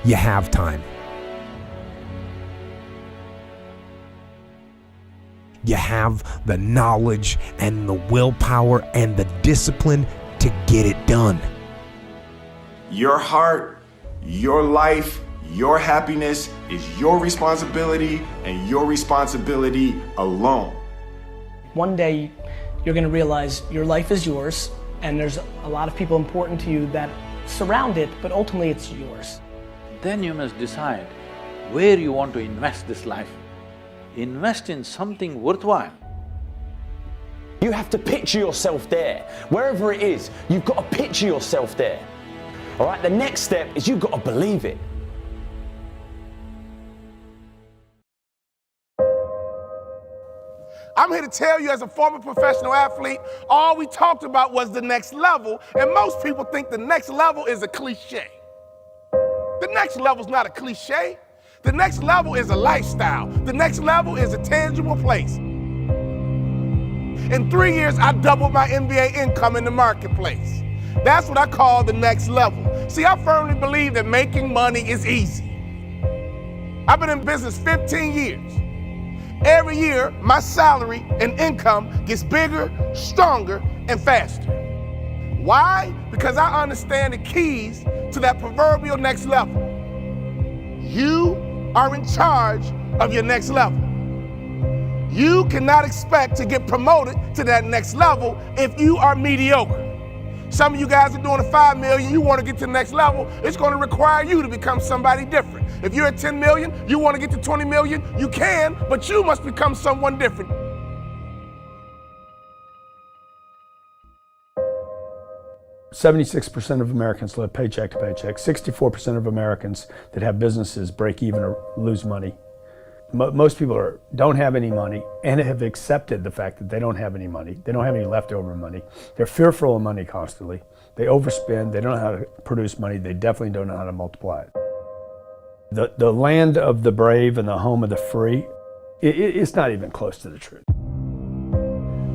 you have time. You have the knowledge and the willpower and the discipline to get it done. Your heart, your life, your happiness is your responsibility and your responsibility alone. One day, you're going to realize your life is yours, and there's a lot of people important to you that surround it, but ultimately it's yours. Then you must decide where you want to invest this life. Invest in something worthwhile. You have to picture yourself there. Wherever it is, you've got to picture yourself there. All right, the next step is you've got to believe it. I'm here to tell you, as a former professional athlete, all we talked about was the next level, and most people think the next level is a cliche. The next level is not a cliche. The next level is a lifestyle. The next level is a tangible place. In 3 years, I doubled my NBA income in the marketplace. That's what I call the next level. See, I firmly believe that making money is easy. I've been in business 15 years. Every year, my salary and income gets bigger, stronger, and faster. Why? Because I understand the keys to that proverbial next level. You are in charge of your next level. You cannot expect to get promoted to that next level if you are mediocre. Some of you guys are doing a 5 million, you want to get to the next level, it's going to require you to become somebody different. If you're at 10 million, you want to get to 20 million, you can, but you must become someone different. %76% of Americans live paycheck to paycheck. 64% of Americans that have businesses break even or lose money. Most people don't have any money and have accepted the fact that they don't have any money. They don't have any leftover money. They're fearful of money constantly. They overspend. They don't know how to produce money. They definitely don't know how to multiply it. The land of the brave and the home of the free, it's not even close to the truth.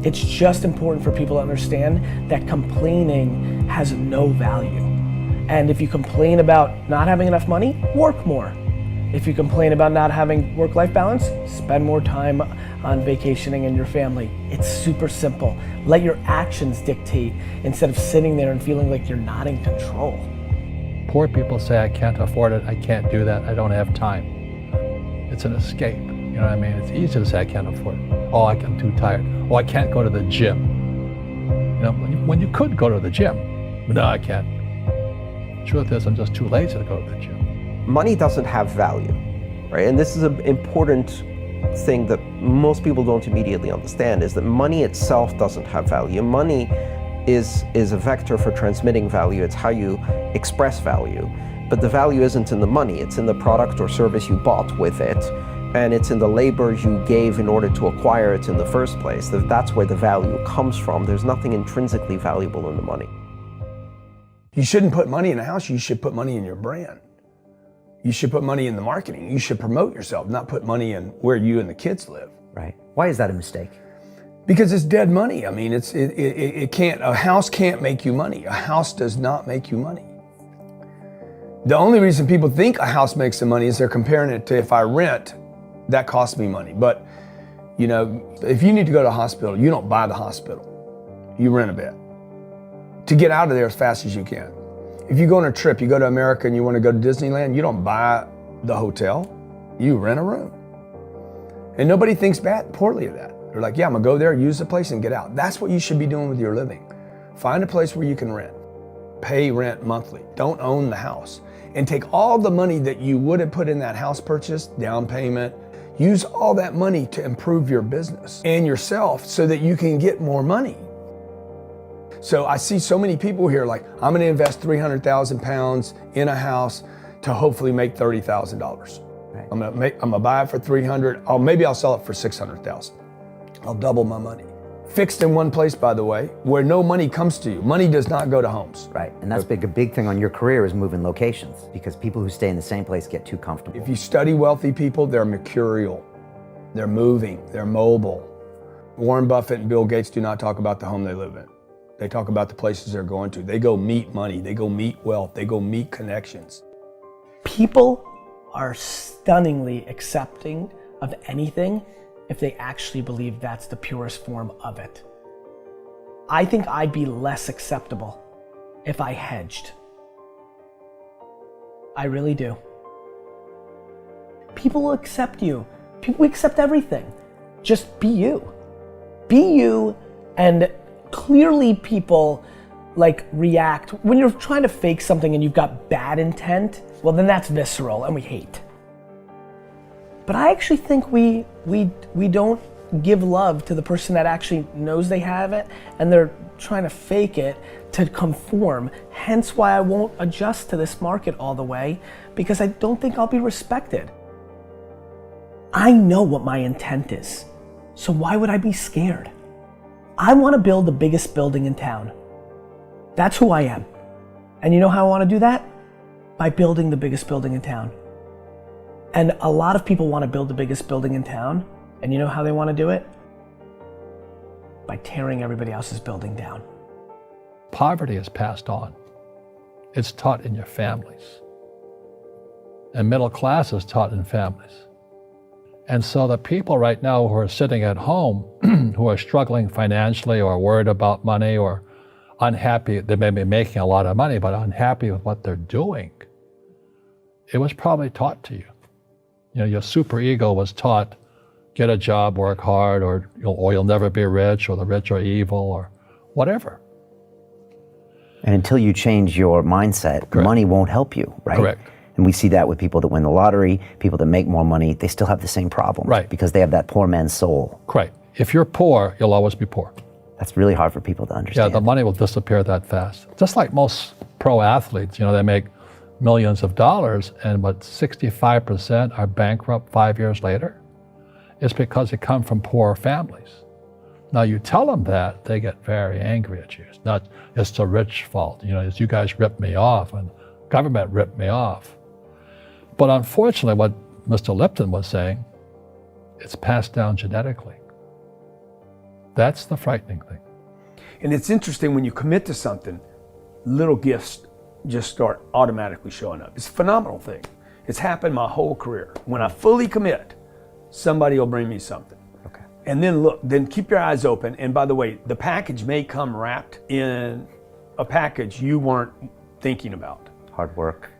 It's just important for people to understand that complaining has no value. And if you complain about not having enough money, work more. If you complain about not having work-life balance, spend more time on vacationing and your family. It's super simple. Let your actions dictate instead of sitting there and feeling like you're not in control. Poor people say, I can't afford it, I can't do that, I don't have time. It's an escape, you know what I mean? It's easy to say I can't afford it. Oh, I'm too tired. Oh, I can't go to the gym. You know, when you could go to the gym, but no, I can't. Truth is, I'm just too lazy to go to the gym. Money doesn't have value, right? And this is an important thing that most people don't immediately understand, is that money itself doesn't have value. Money is a vector for transmitting value. It's how you express value. But the value isn't in the money, it's in the product or service you bought with it, and it's in the labor you gave in order to acquire it in the first place. That's where the value comes from. There's nothing intrinsically valuable in the money. You shouldn't put money in a house, you should put money in your brand. You should put money in the marketing. You should promote yourself, not put money in where you and the kids live. Right. Why is that a mistake? Because it's dead money. I mean, it can't, a house can't make you money. A house does not make you money. The only reason people think a house makes them money is they're comparing it to, if I rent, that costs me money. But, you know, if you need to go to a hospital, you don't buy the hospital. You rent a bed to get out of there as fast as you can. If you go on a trip, you go to America and you want to go to Disneyland, you don't buy the hotel, you rent a room. And nobody thinks poorly of that. They're like, yeah, I'm gonna go there, use the place and get out. That's what you should be doing with your living. Find a place where you can rent. Pay rent monthly. Don't own the house. And take all the money that you would have put in that house purchase, down payment, use all that money to improve your business and yourself so that you can get more money. So I see so many people here like, I'm gonna invest 300,000 pounds in a house to hopefully make $30,000. Right. I'm gonna buy it for 300, maybe I'll sell it for 600,000. I'll double my money. Fixed in one place, by the way, where no money comes to you. Money does not go to homes. Right, and that's a big thing on your career is moving locations, because people who stay in the same place get too comfortable. If you study wealthy people, they're mercurial. They're moving, they're mobile. Warren Buffett and Bill Gates do not talk about the home they live in. They talk about the places they're going to. They go meet money, they go meet wealth, they go meet connections. People are stunningly accepting of anything if they actually believe that's the purest form of it. I think I'd be less acceptable if I hedged. I really do. People will accept you. People accept everything. Just be you. Be you, and clearly people like react. When you're trying to fake something and you've got bad intent, well then that's visceral and we hate. But I actually think we don't give love to the person that actually knows they have it and they're trying to fake it to conform. Hence why I won't adjust to this market all the way, because I don't think I'll be respected. I know what my intent is, so why would I be scared? I want to build the biggest building in town. That's who I am. And you know how I want to do that? By building the biggest building in town. And a lot of people want to build the biggest building in town, and you know how they want to do it? By tearing everybody else's building down. Poverty is passed on. It's taught in your families. And middle class is taught in families. And so the people right now who are sitting at home, who are struggling financially or worried about money or unhappy, they may be making a lot of money, but unhappy with what they're doing, it was probably taught to you. You know, your super ego was taught, get a job, work hard, or you'll never be rich, or the rich are evil, or whatever. And until you change your mindset, Correct. Money won't help you, right? Correct. And we see that with people that win the lottery, people that make more money, they still have the same problems. Right. Because they have that poor man's soul. Right. If you're poor, you'll always be poor. That's really hard for people to understand. Yeah, the money will disappear that fast. Just like most pro athletes, you know, they make millions of dollars, and but 65% are bankrupt 5 years later. It's because they come from poor families. Now you tell them that, they get very angry at you. It's not, it's the rich fault. You know, it's you guys ripped me off and government ripped me off. But unfortunately, what Mr. Lipton was saying, it's passed down genetically. That's the frightening thing. And it's interesting when you commit to something, little gifts just start automatically showing up. It's a phenomenal thing. It's happened my whole career. When I fully commit, somebody will bring me something. Okay. And then look, then keep your eyes open. And by the way, the package may come wrapped in a package you weren't thinking about. Hard work.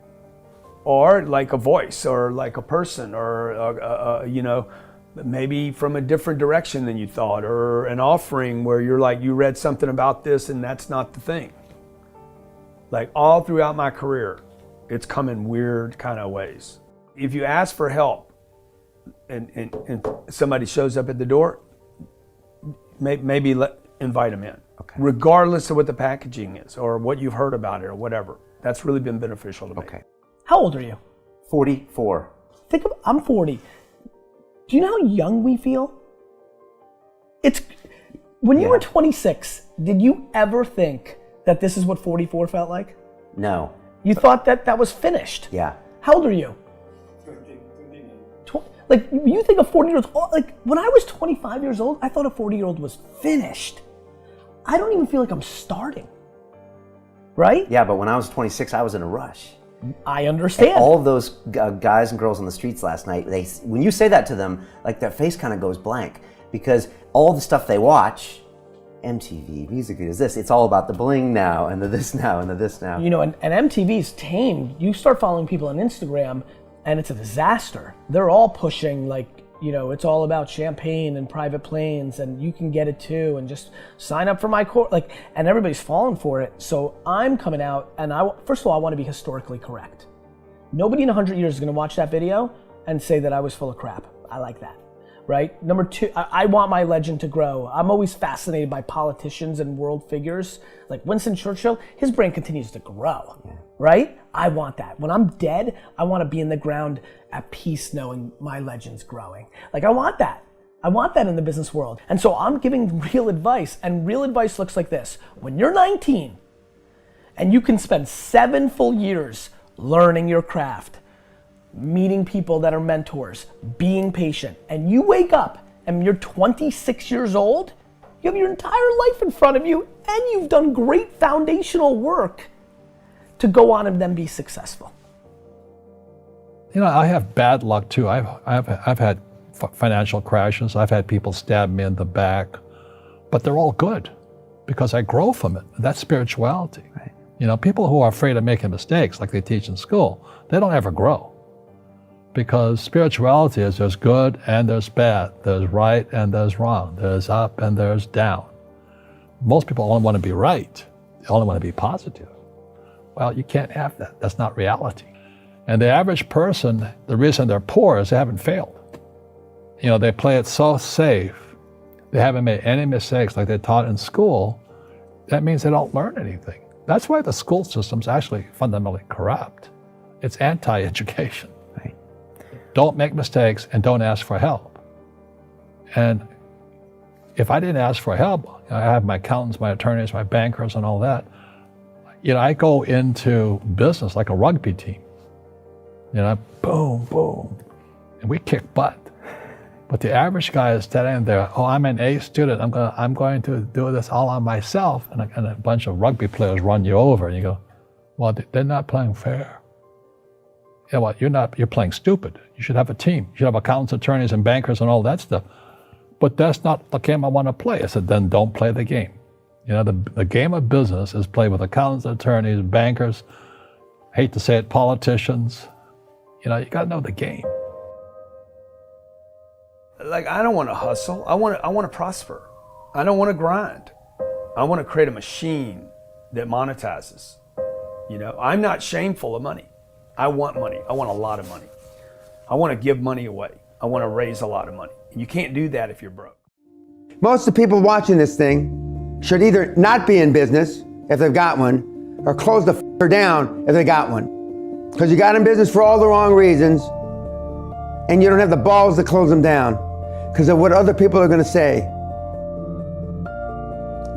Or like a voice, or like a person, or you know, maybe from a different direction than you thought, or an offering where you're like, you read something about this and that's not the thing. Like all throughout my career, it's come in weird kind of ways. If you ask for help and somebody shows up at the door, maybe invite them in. Okay. Regardless of what the packaging is or what you've heard about it or whatever. That's really been beneficial to me. Okay. How old are you? 44. I'm 40. Do you know how young we feel? When you were 26, did you ever think that this is what 44 felt like? No. You thought that was finished? Yeah. How old are you? 29. Like, you think a 40-year-old, like, when I was 25 years old, I thought a 40-year-old was finished. I don't even feel like I'm starting. Right? Yeah, but when I was 26, I was in a rush. I understand. And all of those guys and girls on the streets last night, when you say that to them, like their face kind of goes blank, because all the stuff they watch, MTV, music videos, this, it's all about the bling now, and the this now, and the this now. You know, and MTV's tamed. You start following people on Instagram, and it's a disaster. They're all pushing, like, you know, it's all about champagne and private planes, and you can get it too, and just sign up for my course, like, and everybody's falling for it. So I'm coming out, and first of all, I want to be historically correct. Nobody in 100 years is going to watch that video and say that I was full of crap. I like that, right? Number two, I want my legend to grow. I'm always fascinated by politicians and world figures. Like Winston Churchill, his brain continues to grow, right? I want that. When I'm dead, I want to be in the ground at peace knowing my legend's growing. Like, I want that. I want that in the business world. And so I'm giving real advice, and real advice looks like this. When you're 19 and you can spend 7 full years learning your craft, meeting people that are mentors, being patient, and you wake up and you're 26 years old, you have your entire life in front of you, and you've done great foundational work to go on and then be successful. You know, I have bad luck too. I've had financial crashes. I've had people stab me in the back, but they're all good because I grow from it. That's spirituality. Right. You know, people who are afraid of making mistakes, like they teach in school, they don't ever grow. Because spirituality is there's good and there's bad, there's right and there's wrong, there's up and there's down. Most people only want to be right. They only want to be positive. Well, you can't have that. That's not reality. And the average person, the reason they're poor is they haven't failed. You know, they play it so safe. They haven't made any mistakes like they're taught in school. That means they don't learn anything. That's why the school system's actually fundamentally corrupt. It's anti-education. Right. Don't make mistakes and don't ask for help. And if I didn't ask for help, I have my accountants, my attorneys, my bankers and all that. You know, I go into business like a rugby team. You know, boom, boom, and we kick butt. But the average guy is standing there, oh, I'm an A student, I'm going to do this all on myself, and a bunch of rugby players run you over, and you go, well, they're not playing fair. You know what, you're playing stupid. You should have a team. You should have accountants, attorneys, and bankers and all that stuff. But that's not the game I want to play. I said, then don't play the game. You know, the game of business is played with accountants, attorneys, bankers, I hate to say it, politicians. You know, you got to know the game. Like, I don't want to hustle. I want to prosper. I don't want to grind. I want to create a machine that monetizes. You know, I'm not shameful of money. I want money. I want a lot of money. I want to give money away. I want to raise a lot of money. You can't do that if you're broke. Most of the people watching this thing should either not be in business if they've got one, or close the f***er down if they got one. Because you got in business for all the wrong reasons, and you don't have the balls to close them down because of what other people are going to say.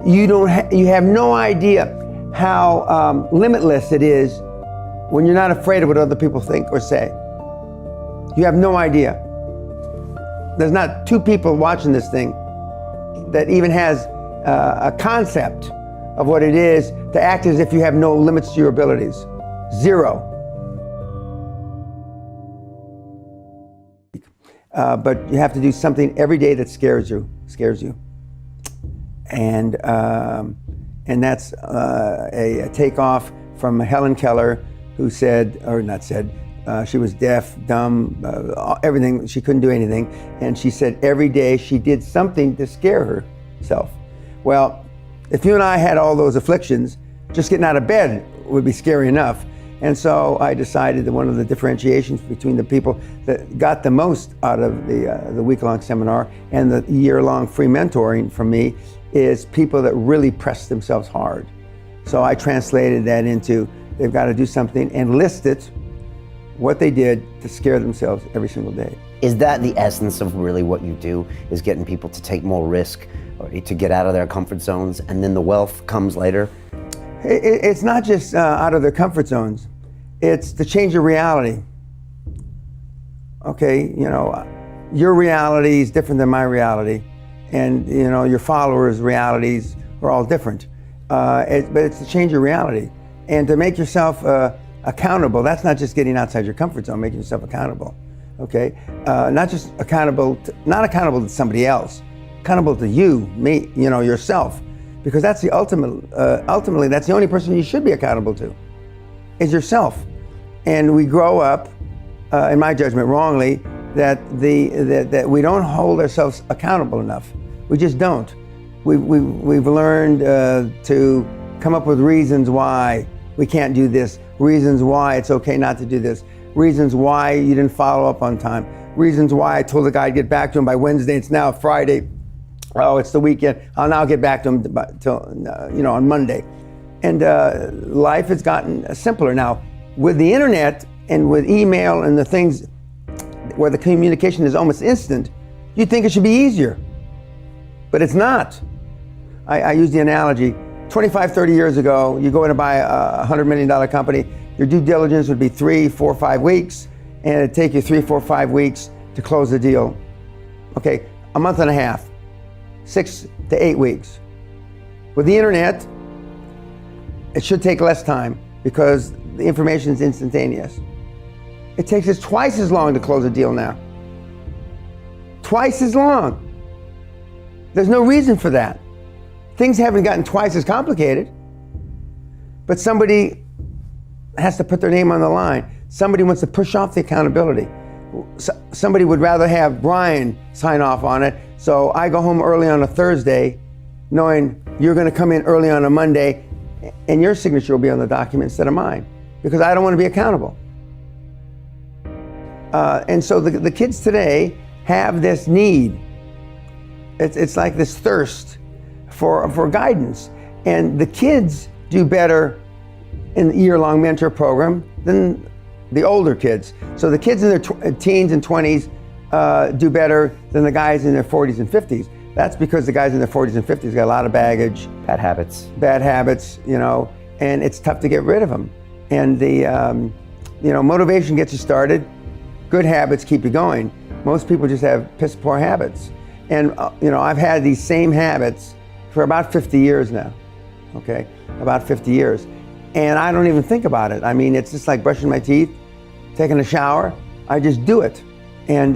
You have no idea how limitless it is when you're not afraid of what other people think or say. You have no idea. There's not two people watching this thing that even has a concept of what it is to act as if you have no limits to your abilities. Zero. But you have to do something every day that scares you. And that's a takeoff from Helen Keller, who said, or not said, she was deaf, dumb, everything, she couldn't do anything. And she said every day she did something to scare herself. Well, if you and I had all those afflictions, just getting out of bed would be scary enough. And so I decided that one of the differentiations between the people that got the most out of the week-long seminar and the year-long free mentoring from me is people that really press themselves hard. So I translated that into they've got to do something and listed what they did to scare themselves every single day. Is that the essence of really what you do, is getting people to take more risk, or to get out of their comfort zones, and then the wealth comes later? It's not just out of their comfort zones. It's to change your reality. Okay, you know, your reality is different than my reality, and you know, your followers' realities are all different. But it's to change your reality and to make yourself accountable. That's not just getting outside your comfort zone, making yourself accountable. Okay, not just accountable, not accountable to somebody else, accountable to you, me, you know, yourself, because that's the ultimately that's the only person you should be accountable to, is yourself. And we grow up, in my judgment, wrongly, that that we don't hold ourselves accountable enough. We just don't. We've learned to come up with reasons why we can't do this, reasons why it's okay not to do this, reasons why you didn't follow up on time, reasons why I told the guy I'd get back to him by Wednesday. It's now Friday. Oh, it's the weekend. I'll now get back to him on Monday. And life has gotten simpler now. With the internet and with email and the things where the communication is almost instant, you'd think it should be easier, but it's not. I use the analogy, 25, 30 years ago, you go in to buy a $100 million company, your due diligence would be 3, 4, 5 weeks, and it'd take you 3, 4, 5 weeks to close the deal. Okay, a month and a half, 6 to 8 weeks. With the internet, it should take less time because the information is instantaneous. It takes us twice as long to close a deal now. Twice as long. There's no reason for that. Things haven't gotten twice as complicated, but somebody has to put their name on the line. Somebody wants to push off the accountability. Somebody would rather have Brian sign off on it, so I go home early on a Thursday knowing you're going to come in early on a Monday and your signature will be on the document instead of mine, because I don't want to be accountable. And so the kids today have this need. It's like this thirst for guidance. And the kids do better in the year-long mentor program than the older kids. So the kids in their teens and 20s do better than the guys in their 40s and 50s. That's because the guys in their 40s and 50s got a lot of baggage. Bad habits. Bad habits, you know, and it's tough to get rid of them. And the, motivation gets you started. Good habits keep you going. Most people just have piss poor habits. And, I've had these same habits for about 50 years now, okay? About 50 years. And I don't even think about it. I mean, it's just like brushing my teeth, taking a shower. I just do it. And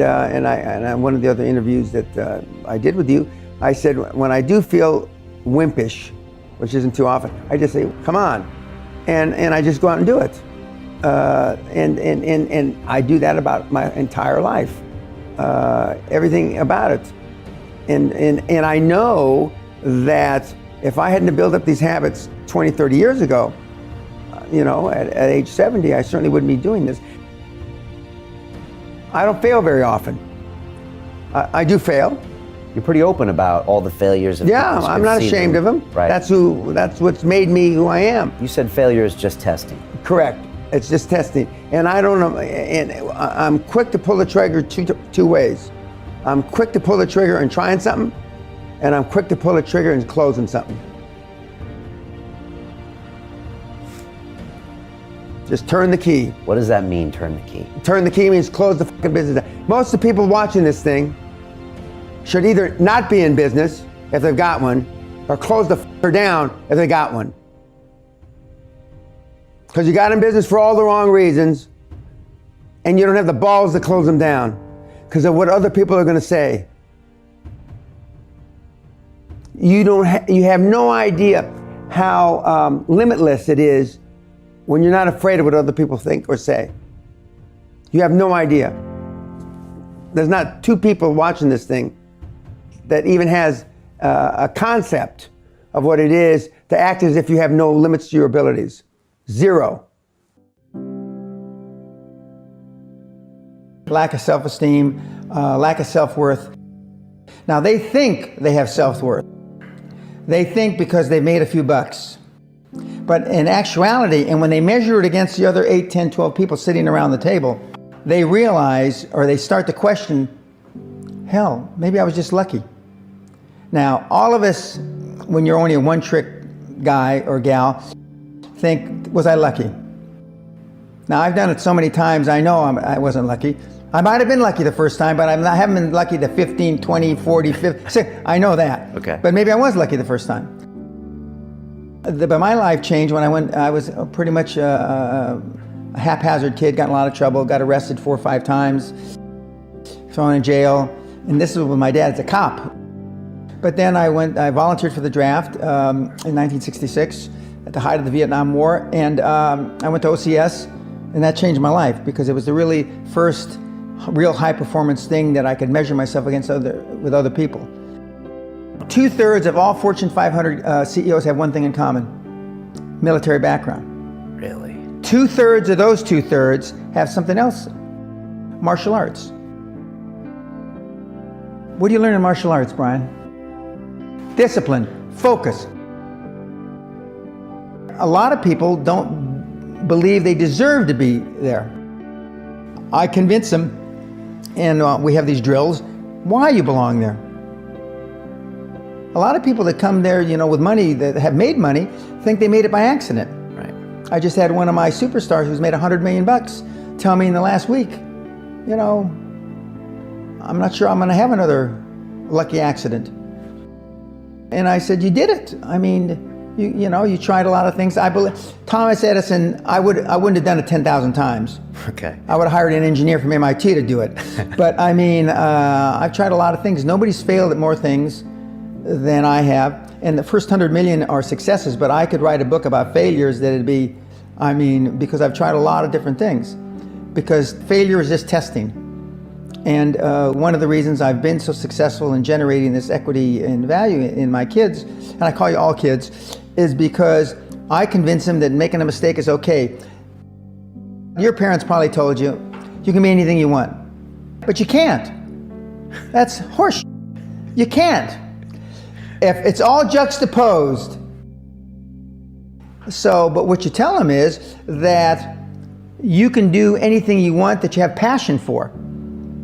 one of the other interviews that I did with you, I said, when I do feel wimpish, which isn't too often, I just say, come on. And I just go out and do it. And I do that about my entire life. Everything about it. And I know that if I hadn't built up these habits 20, 30 years ago, at age 70, I certainly wouldn't be doing this. I don't fail very often. I do fail. You're pretty open about all the failures. Yeah, I'm not ashamed of them. Right. That's what's made me who I am. You said failure is just testing. Correct. It's just testing. And I don't know, and I'm quick to pull the trigger two ways. I'm quick to pull the trigger and trying something, and I'm quick to pull the trigger and closing something. Just turn the key. What does that mean, turn the key? Turn the key means close the fucking business down. Most of the people watching this thing should either not be in business if they've got one, or close the fucker down if they got one. Because you got in business for all the wrong reasons, and you don't have the balls to close them down because of what other people are going to say. You have no idea how limitless it is when you're not afraid of what other people think or say. You have no idea. There's not two people watching this thing that even has a concept of what it is to act as if you have no limits to your abilities. Zero. Lack of self-esteem, lack of self-worth. Now they think they have self-worth. They think because they've made a few bucks. But in actuality, and when they measure it against the other 8, 10, 12 people sitting around the table, they realize, or they start to question, hell, maybe I was just lucky. Now, all of us, when you're only a one-trick guy or gal, think, was I lucky? Now, I've done it so many times, I know I wasn't lucky. I might have been lucky the first time, but I haven't been lucky the 15, 20, 40, 50, I know that. Okay. But maybe I was lucky the first time. But my life changed when I was pretty much a haphazard kid, got in a lot of trouble, got arrested 4 or 5 times, thrown in jail, and this was with my dad as a cop. But then I volunteered for the draft in 1966 at the height of the Vietnam War, and I went to OCS, and that changed my life because it was the really first real high performance thing that I could measure myself against with other people. 2/3 of all Fortune 500 CEOs have one thing in common: military background. Really? 2/3 of those 2/3 have something else: martial arts. What do you learn in martial arts, Brian? Discipline, focus. A lot of people don't believe they deserve to be there. I convince them, and we have these drills, why you belong there. A lot of people that come there, with money, that have made money, think they made it by accident. Right. I just had one of my superstars who's made $100 million tell me in the last week, I'm not sure I'm going to have another lucky accident. And I said, you did it. I mean, You tried a lot of things. I believe Thomas Edison, I wouldn't have done it 10,000 times. Okay. I would have hired an engineer from MIT to do it. But I mean, I've tried a lot of things. Nobody's failed at more things than I have. And the first 100 million are successes, but I could write a book about failures that it'd be, because I've tried a lot of different things. Because failure is just testing. And one of the reasons I've been so successful in generating this equity and value in my kids, and I call you all kids, is because I convince them that making a mistake is okay. Your parents probably told you, you can be anything you want, but you can't. That's horse. You can't. If it's all juxtaposed. But what you tell them is that you can do anything you want that you have passion for,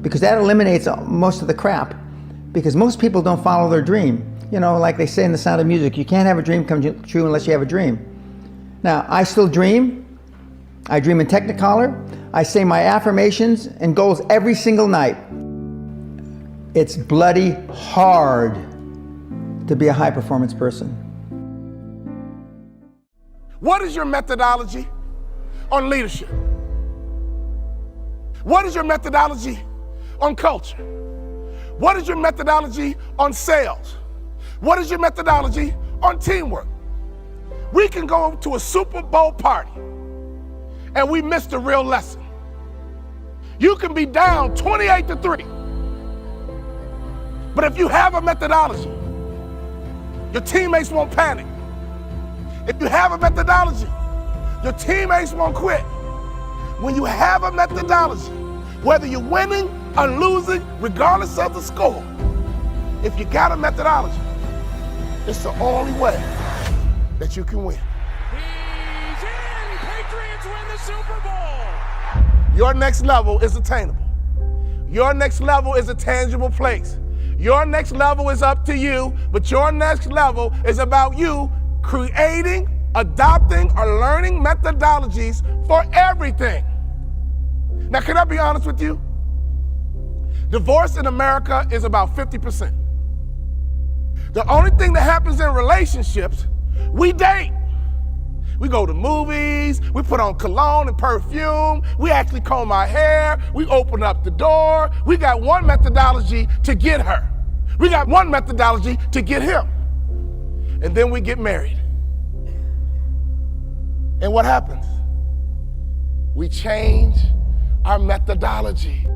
because that eliminates most of the crap. Because most people don't follow their dream. Like they say in The Sound of Music, you can't have a dream come true unless you have a dream. Now, I still dream. I dream in Technicolor. I say my affirmations and goals every single night. It's bloody hard to be a high performance person. What is your methodology on leadership? What is your methodology on culture? What is your methodology on sales? What is your methodology on teamwork? We can go to a Super Bowl party and we miss the real lesson. You can be down 28-3, but if you have a methodology, your teammates won't panic. If you have a methodology, your teammates won't quit. When you have a methodology, whether you're winning or losing, regardless of the score, if you got a methodology, it's the only way that you can win. He's in! Patriots win the Super Bowl! Your next level is attainable. Your next level is a tangible place. Your next level is up to you, but your next level is about you creating, adopting, or learning methodologies for everything. Now, can I be honest with you? Divorce in America is about 50%. The only thing that happens in relationships, we date. We go to movies, we put on cologne and perfume, we actually comb our hair, we open up the door. We got one methodology to get her. We got one methodology to get him. And then we get married. And what happens? We change our methodology.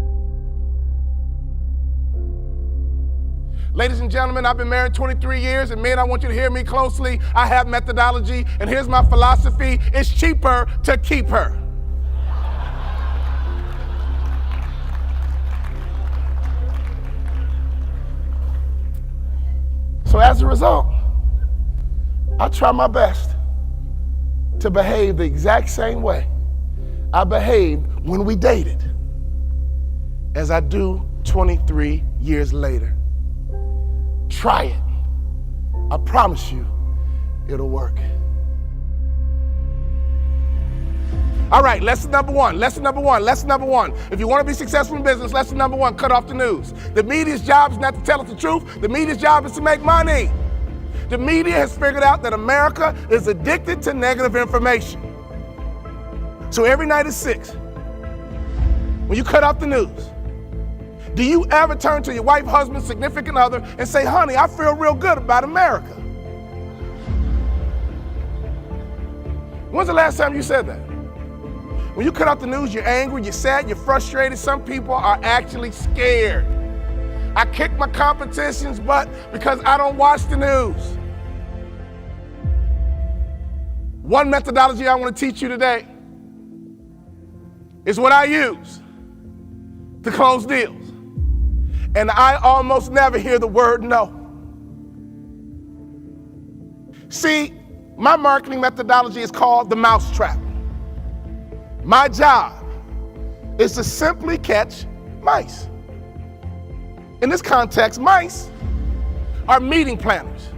Ladies and gentlemen, I've been married 23 years, and men, I want you to hear me closely. I have methodology, and here's my philosophy. It's cheaper to keep her. So as a result, I try my best to behave the exact same way I behaved when we dated as I do 23 years later. Try it. I promise you, it'll work. All right, lesson number one. If you want to be successful in business, lesson number one, cut off the news. The media's job is not to tell us the truth. The media's job is to make money. The media has figured out that America is addicted to negative information. So every night at 6, when you cut off the news, do you ever turn to your wife, husband, significant other and say, honey, I feel real good about America? When's the last time you said that? When you cut off the news, you're angry, you're sad, you're frustrated. Some people are actually scared. I kick my competition's butt because I don't watch the news. One methodology I want to teach you today is what I use to close deals. And I almost never hear the word no. See, my marketing methodology is called the mousetrap. My job is to simply catch mice. In this context, mice are meeting planners,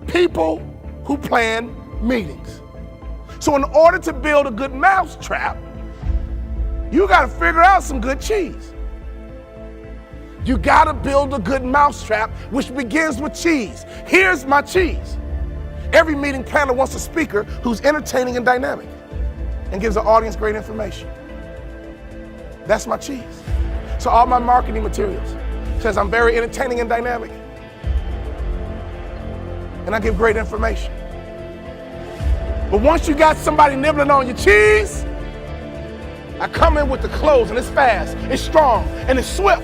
people who plan meetings. So in order to build a good mousetrap, you gotta figure out some good cheese. You gotta build a good mousetrap, which begins with cheese. Here's my cheese. Every meeting planner wants a speaker who's entertaining and dynamic and gives the audience great information. That's my cheese. So all my marketing materials says I'm very entertaining and dynamic, and I give great information. But once you got somebody nibbling on your cheese, I come in with the close, and it's fast, it's strong, and it's swift.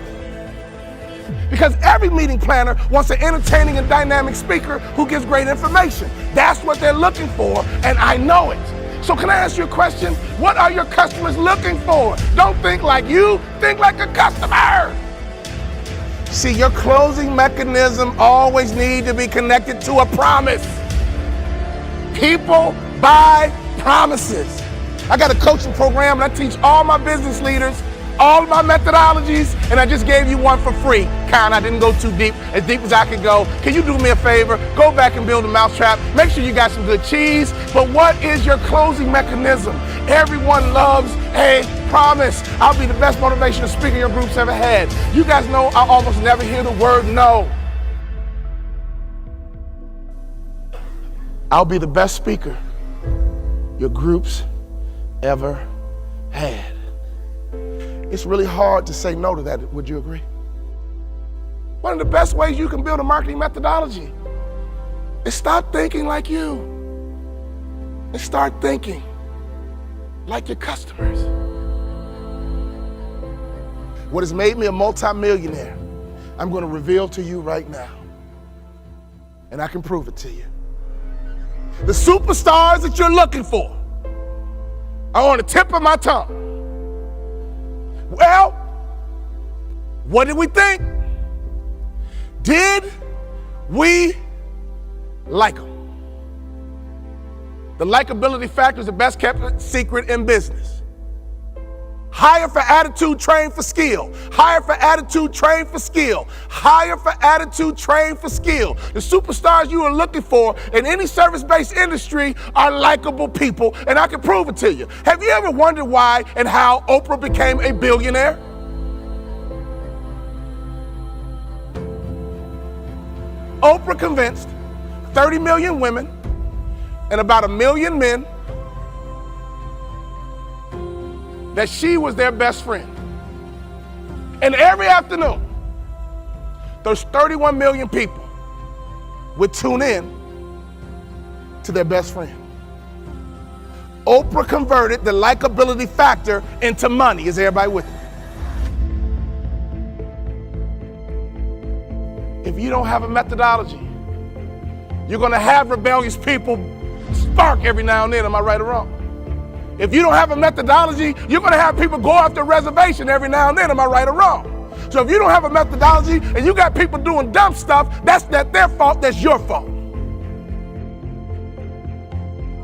Because every meeting planner wants an entertaining and dynamic speaker who gives great information. That's what they're looking for, and I know it. So can I ask you a question? What are your customers looking for? Don't think like you, think like a customer. See, your closing mechanism always needs to be connected to a promise. People buy promises. I got a coaching program, and I teach all my business leaders all of my methodologies, and I just gave you one for free. I didn't go too deep as I could go. Can you do me a favor? Go back and build a mousetrap. Make sure you got some good cheese. But what is your closing mechanism? Everyone loves a promise. I'll be the best motivational speaker your group's ever had. You guys know I almost never hear the word no. I'll be the best speaker your group's ever had. It's really hard to say no to that, would you agree? One of the best ways you can build a marketing methodology is stop thinking like you and start thinking like your customers. What has made me a multimillionaire, I'm going to reveal to you right now, and I can prove it to you. The superstars that you're looking for are on the tip of my tongue. Well, what did we think? Did we like them? The likability factor is the best kept secret in business. Hire for attitude, train for skill. Hire for attitude, train for skill. Hire for attitude, train for skill. The superstars you are looking for in any service-based industry are likable people, and I can prove it to you. Have you ever wondered why and how Oprah became a billionaire? Oprah convinced 30 million women and about 1 million men that she was their best friend. And every afternoon, those 31 million people would tune in to their best friend. Oprah converted the likability factor into money. Is everybody with me? If you don't have a methodology, you're gonna have rebellious people spark every now and then. Am I right or wrong? If you don't have a methodology, you're gonna have people go off the reservation every now and then. Am I right or wrong? So if you don't have a methodology and you got people doing dumb stuff, that's not their fault, that's your fault.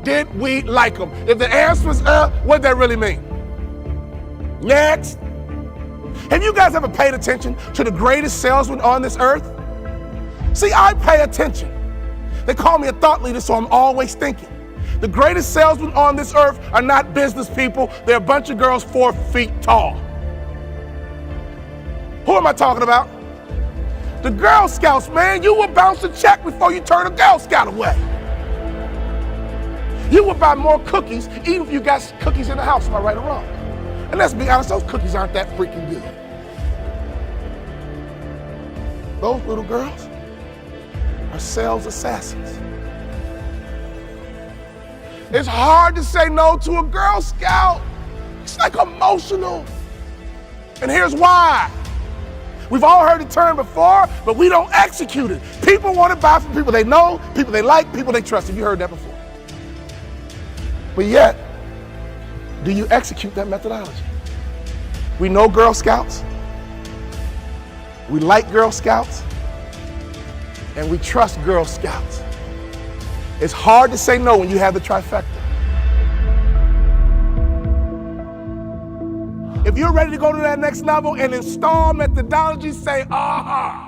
Did we like them? If the answer was what does that really mean? Next. Have you guys ever paid attention to the greatest salesman on this earth? See, I pay attention. They call me a thought leader, so I'm always thinking. The greatest salesmen on this earth are not business people. They're a bunch of girls 4 feet tall. Who am I talking about? The Girl Scouts, man. You will bounce a check before you turn a Girl Scout away. You will buy more cookies even if you got cookies in the house. Am I right or wrong? And let's be honest, those cookies aren't that freaking good. Those little girls are sales assassins. It's hard to say no to a Girl Scout. It's like emotional. And here's why. We've all heard the term before, but we don't execute it. People want to buy from people they know, people they like, people they trust. Have you heard that before? But yet, do you execute that methodology? We know Girl Scouts, we like Girl Scouts, and we trust Girl Scouts. It's hard to say no when you have the trifecta. If you're ready to go to that next level and install methodology, say, aha.